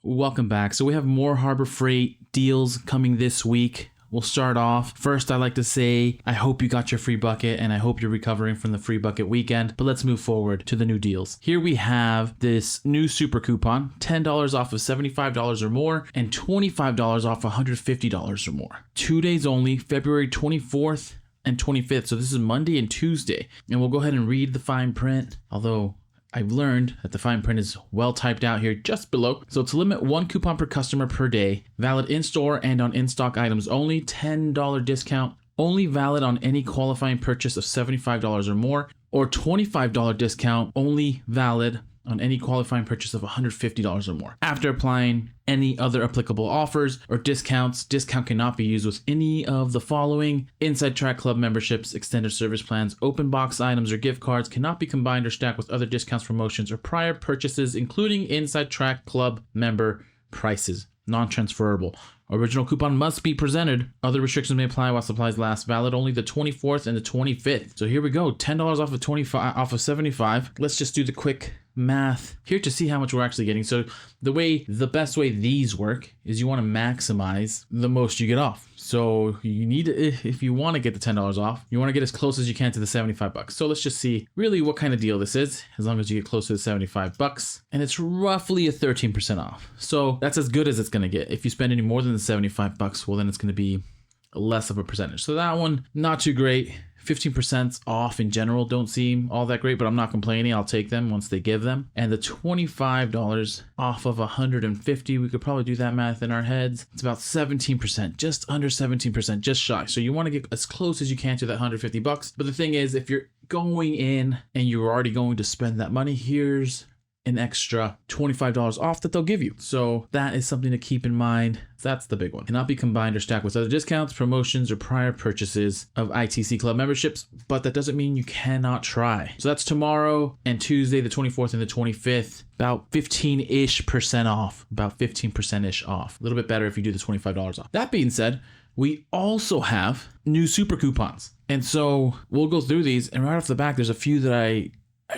Welcome back. So we have more Harbor Freight deals coming this week. We'll start off. First, I'd like to say, I hope you got your free bucket and I hope you're recovering from the free bucket weekend, but let's move forward to the new deals. Here we have this new super coupon, $10 off of $75 or more and $25 off $150 or more. 2 days only, February 24th and 25th. So this is Monday and Tuesday. And we'll go ahead and read the fine print, although I've learned that the fine print is well typed out here just below. So to limit 1 coupon per customer per day, valid in-store and on in-stock items only, $10 discount, only valid on any qualifying purchase of $75 or more, or $25 discount, only valid on any qualifying purchase of $150 or more. After applying any other applicable offers or discounts, discount cannot be used with any of the following: Inside Track Club memberships, extended service plans, open box items or gift cards cannot be combined or stacked with other discounts, promotions, or prior purchases, including Inside Track Club member prices. Non-transferable. Original coupon must be presented. Other restrictions may apply while supplies last. Valid only the 24th and the 25th. So here we go. $10 off of 25 off of 75. Let's just do the quick math here to see how much we're actually getting. So the best way these work is you want to maximize the most you get off. So you need to, if you want to get the $10 off, you want to get as close as you can to the $75. So let's just see really what kind of deal this is, as long as you get close to the $75, and it's roughly a 13% off. So that's as good as it's going to get. If you spend any more than the $75, well, then it's going to be less of a percentage. So that one, not too great. 15% off in general don't seem all that great, but I'm not complaining. I'll take them once they give them. And the $25 off of $150, we could probably do that math in our heads. It's about 17%, just under 17%, just shy. So you want to get as close as you can to that $150. But the thing is, if you're going in and you're already going to spend that money, here's an extra $25 off that they'll give you. So that is something to keep in mind. That's the big one. Cannot be combined or stacked with other discounts, promotions, or prior purchases of ITC Club memberships, but that doesn't mean you cannot try. So that's tomorrow and Tuesday, the 24th and the 25th, about 15-ish% off, about 15%-ish off. A little bit better if you do the $25 off. That being said, we also have new super coupons. And so we'll go through these, and right off the back, there's a few that I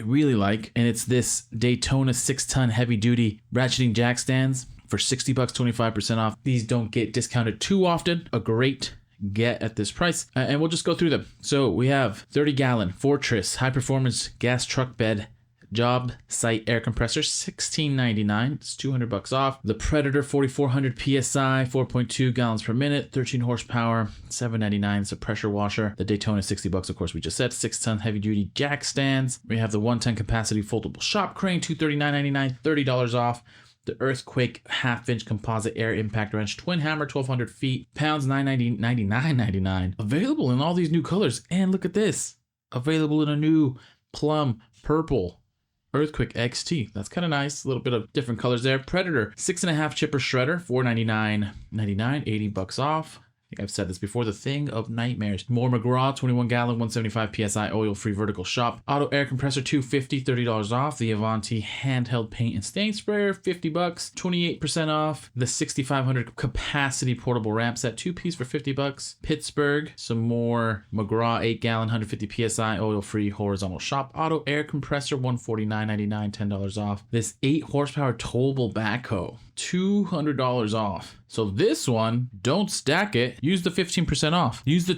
really like, and it's this Daytona 6-ton heavy duty ratcheting jack stands for $60, 25% off. These don't get discounted too often. A great get at this price, and we'll just go through them. So we have 30-gallon Fortress high performance gas truck bed job site air compressor, $16.99. It's $200 off. The Predator 4400 psi, 4.2 gallons per minute, 13 horsepower, $7.99. It's a pressure washer. The Daytona, $60, of course, we just said. 6-ton heavy duty jack stands. We have the 1-ton capacity foldable shop crane, $239.99, $30 off. The Earthquake half-inch composite air impact wrench, twin hammer, 1,200 feet, pounds, $99.99. Available in all these new colors. And look at this, available in a new plum purple Earthquake XT. That's kind of nice. A little bit of different colors there. Predator 6.5 chipper shredder, $499.99, $80 off. I think I've said this before, the thing of nightmares. More McGraw, 21-gallon, 175 PSI oil-free vertical shop. Auto air compressor, $250, $30 off. The Avanti handheld paint and stain sprayer, $50, 28% off. The 6500 capacity portable ramp set, 2-piece for $50. Pittsburgh, some more McGraw 8-gallon, 150 PSI oil-free horizontal shop. Auto air compressor, $149.99, $10 off. This 8-horsepower towable backhoe, $200 off. So this one, don't stack it. Use the 15% off. Use the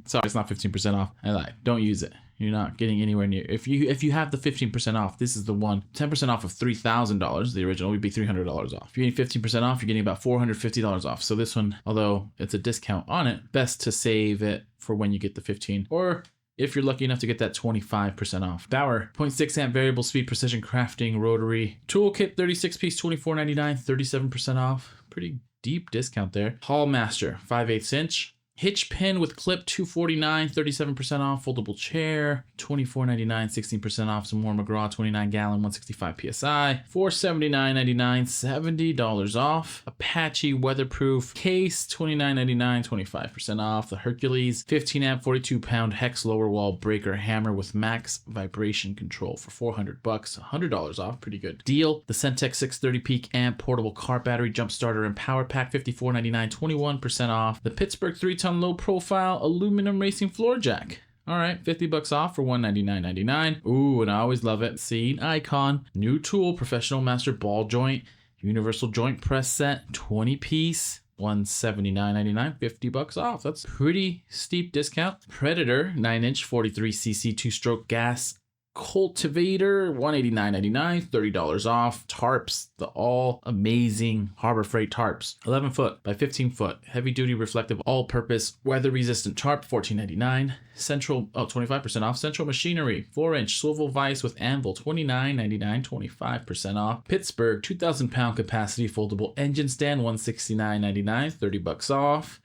sorry, it's not 15% off. I lied. Don't use it. You're not getting anywhere near. If you have the 15% off, this is the one. 10% off of $3,000. The original would be $300 off. If you're getting 15% off, you're getting about $450 off. So this one, although it's a discount on it, best to save it for when you get the 15, or if you're lucky enough to get that 25% off. Bauer 0.6 amp variable speed precision crafting rotary toolkit, 36-piece, $24.99, 37% off. Pretty deep discount there. Hallmaster 5/8 inch hitch pin with clip, $249, 37% off. Foldable chair, $24.99, 16% off. Some more McGraw 29-gallon, 165 psi, $479.99, $70 off. Apache weatherproof case, $29.99, 25% off. The Hercules 15 amp, 42-pound hex lower wall breaker hammer with max vibration control for $400, $100 off. Pretty good deal. The Centex 630 peak amp portable car battery jump starter and power pack, $54.99, 21% off. The Pittsburgh 3-ton low profile aluminum racing floor jack. All right, $50 off for $199.99. Ooh, and I always love it. Scene icon, new tool, professional master ball joint Universal joint press set, 20 piece. $179.99, $50 off. That's pretty steep discount. Predator 9-inch 43cc 2-stroke gas cultivator, $189.99, $30 off. Tarps, the all amazing Harbor Freight tarps, 11 foot by 15 foot, heavy duty reflective all purpose weather resistant tarp, $14.99. Central, 25% off. Central Machinery 4-inch swivel vise with anvil, $29.99, 25% off. Pittsburgh 2,000 pound capacity foldable engine stand, $169.99, $30 off.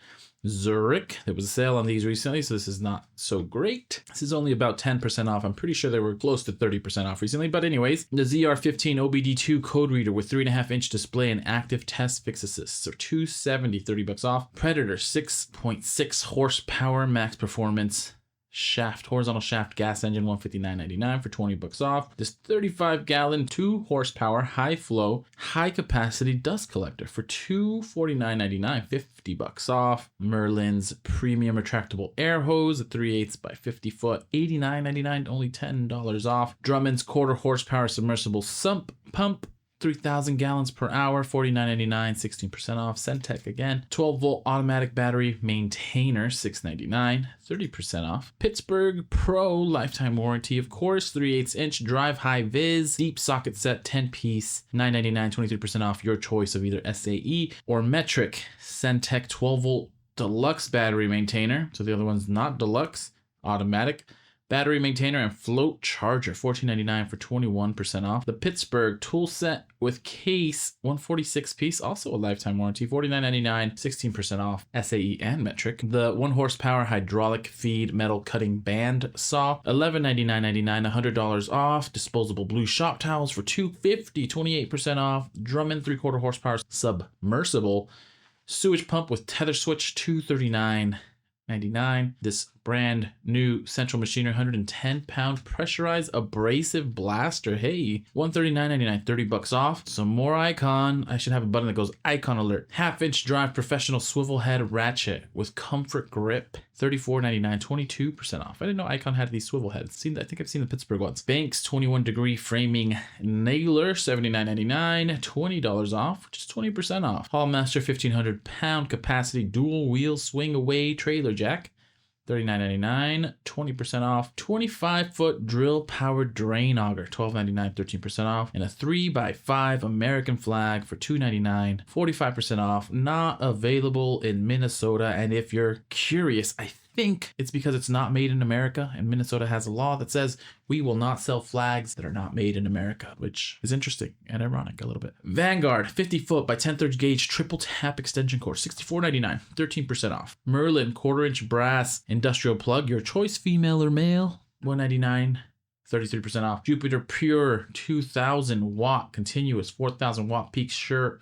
Zurich, there was a sale on these recently, so this is not so great. This is only about 10% off. I'm pretty sure they were close to 30% off recently, but anyways, the ZR15 OBD2 code reader with 3.5-inch display and active test fix assist, so $270, $30 off. Predator 6.6 horsepower max performance shaft, horizontal shaft gas engine, $159.99 for $20 off. This 35-gallon 2 horsepower high flow high capacity dust collector for $249.99, $50 off. Merlin's premium retractable air hose, a 3/8 by 50 foot, $89.99, only $10 off. Drummond's quarter horsepower submersible sump pump, 3,000 gallons per hour, $49.99, 16% off. Centec again, 12-volt automatic battery maintainer, $6.99, 30% off. Pittsburgh Pro lifetime warranty, of course, 3/8-inch drive high vis deep socket set, 10 piece, $9.99, 23% off. Your choice of either SAE or metric. Centec 12-volt deluxe battery maintainer, so the other one's not deluxe, automatic battery maintainer and float charger, $14.99 for 21% off. The Pittsburgh tool set with case, 146 piece, also a lifetime warranty, $49.99, 16% off. SAE and metric. The 1 horsepower hydraulic feed metal cutting band saw, $11.99.99, $100 off. Disposable blue shop towels for $250, 28% off. Drummond 3/4 horsepower submersible sewage pump with tether switch, $239.99. This brand new Central Machinery 110-pound pressurized abrasive blaster, hey, $139.99, $30 off. Some more Icon. I should have a button that goes Icon alert. 1/2-inch drive professional swivel head ratchet with comfort grip, $34.99, 22% off. I didn't know Icon had these swivel heads. I think I've seen the Pittsburgh ones. Banks 21-degree framing nailer, $79.99, $20 off, which is 20% off. Hallmaster 1,500-pound capacity dual wheel swing away trailer jack, $39.99, 20% off. 25-foot drill powered drain auger, $12.99, 13% off. And a 3x5 American flag for $2.99, 45% off. Not available in Minnesota. And if you're curious, I think it's because it's not made in America, and Minnesota has a law that says we will not sell flags that are not made in America, which is interesting and ironic a little bit. Vanguard 50-foot by 10/3 gauge triple tap extension cord, $64.99, 13% off. Merlin 1/4-inch brass industrial plug, your choice, female or male, $199, 33% off. Jupiter Pure 2,000 watt continuous 4,000 watt peak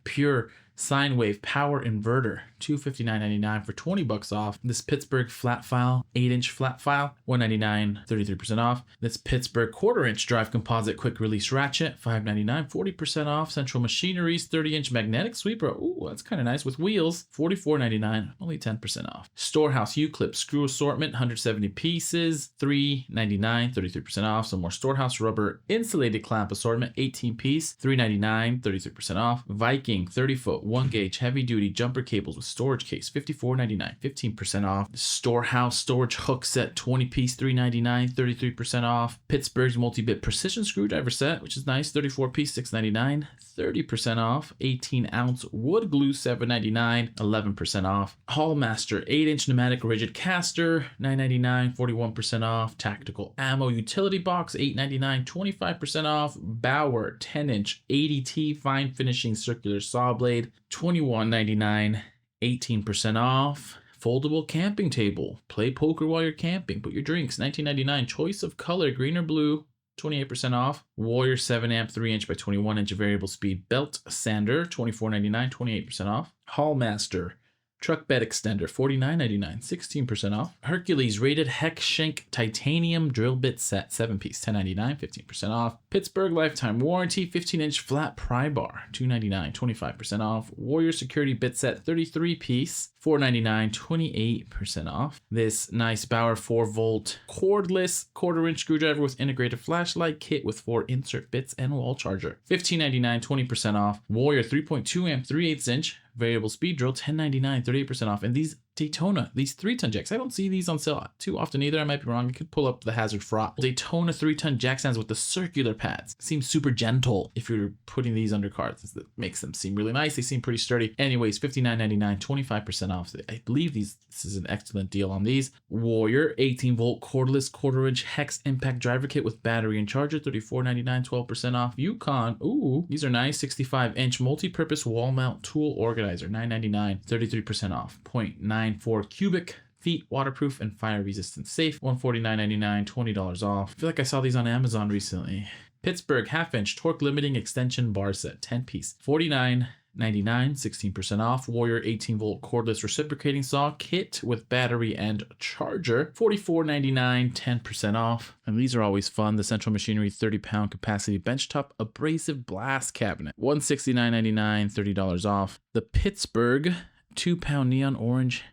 pure sine wave power inverter, $259.99 for $20 off. This Pittsburgh flat file 8-inch flat file, $199, 33% off. This Pittsburgh 1/4-inch drive composite quick release ratchet, $599, 40% off. Central Machinery's 30-inch magnetic sweeper, ooh, that's kind of nice, with wheels, $44.99, only 10% off. Storehouse U-clip screw assortment, 170 pieces, $399, 33% off. Some more Storehouse rubber insulated clamp assortment, 18 piece, $399, 33% off. Viking 30-foot 1-gauge heavy duty jumper cables with storage case, $54.99, 15% off. Storehouse storage hook set, 20 piece, $399, 33% off. Pittsburgh's multi-bit precision screwdriver set, which is nice, 34 piece, $699, 30% off. 18-ounce wood glue, $799, 11% off. Hallmaster 8-inch pneumatic rigid caster, $999, 41% off. Tactical ammo utility box, $899, 25% off. Bauer 10-inch 80T fine finishing circular saw blade, $21.99, 18% off. Foldable camping table, play poker while you're camping, put your drinks, $19.99. Choice of color, green or blue, 28% off. Warrior 7-amp 3-inch by 21-inch variable speed belt sander, $24.99, 28% off. Hallmaster Truck bed extender, $49.99, 16% off. Hercules rated hex shank titanium drill bit set, 7-piece, $10.99, 15% off. Pittsburgh lifetime warranty, 15-inch flat pry bar, $2.99, 25% off. Warrior security bit set, 33-piece, $4.99, 28% off. This nice Bauer 4-volt cordless 1/4-inch screwdriver with integrated flashlight kit with 4 insert bits and wall charger, $15.99, 20% off. Warrior 3.2 amp 3/8-inch variable speed drill, $10.99, 38% off. And these Daytona, these 3-ton jacks, I don't see these on sale too often either. I might be wrong. You could pull up the Hazard Fraught. Daytona 3-ton jack stands with the circular pads. Seems super gentle if you're putting these under cars. That makes them seem really nice. They seem pretty sturdy. Anyways, $59.99, 25% off. I believe this is an excellent deal on these. Warrior 18-volt cordless 1/4-inch hex impact driver kit with battery and charger, $34.99, 12% off. Yukon, ooh, these are nice. 65-inch multi-purpose wall mount tool organizer, $9.99, 33% off. 0.94 cubic feet, waterproof and fire resistant safe, $149.99, $20 off. I feel like I saw these on Amazon recently. Pittsburgh half-inch torque limiting extension bar set, 10-piece, $49.99, 16% off. Warrior 18-volt cordless reciprocating saw kit with battery and charger, $44.99, 10% off. And these are always fun. The Central Machinery 30-pound capacity benchtop abrasive blast cabinet, $169.99, $30 off. The Pittsburgh 2-pound neon orange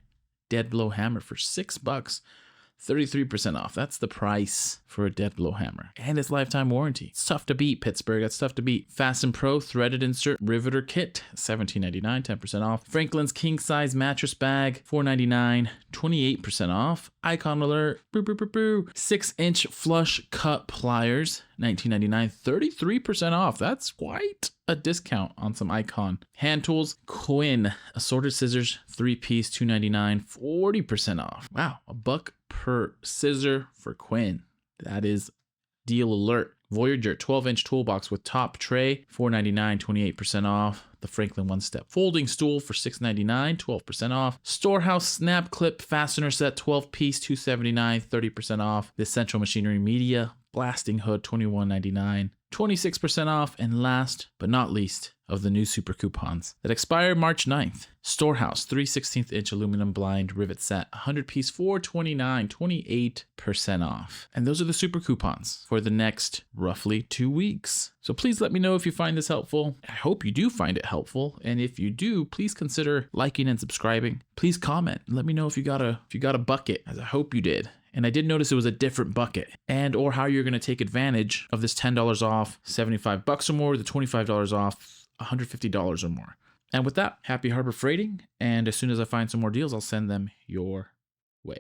dead blow hammer for $6, 33% off. That's the price for a dead blow hammer. And it's lifetime warranty. It's tough to beat, Pittsburgh. That's tough to beat. Fasten Pro threaded insert riveter kit, $17.99, 10% off. Franklin's king size mattress bag, $4.99, 28% off. Icon alert, 6-inch flush cut pliers, $19.99, 33% off. That's quite a discount on some Icon. Hand tools, Quinn assorted scissors, 3-piece, $2.99, 40% off. Wow, $1 per scissor for Quinn. That is deal alert. Voyager 12-inch toolbox with top tray, $4.99, 28% off. The Franklin one-step folding stool for $6.99, 12% off. Storehouse snap clip fastener set, 12-piece, $2.79, 30% off. The Central Machinery Media blasting hood, $21.99, 26% off. And last but not least of the new super coupons that expire March 9th. Storehouse 3/16-inch aluminum blind rivet set, 100-piece, $4.29, 28% off. And those are the super coupons for the next roughly 2 weeks. So please let me know if you find this helpful. I hope you do find it helpful. And if you do, please consider liking and subscribing. Please comment and let me know if you got a bucket, as I hope you did. And I did notice it was a different bucket, and or how you're going to take advantage of this $10 off, $75 or more, the $25 off, $150 or more. And with that, happy harbor freighting. And as soon as I find some more deals, I'll send them your way.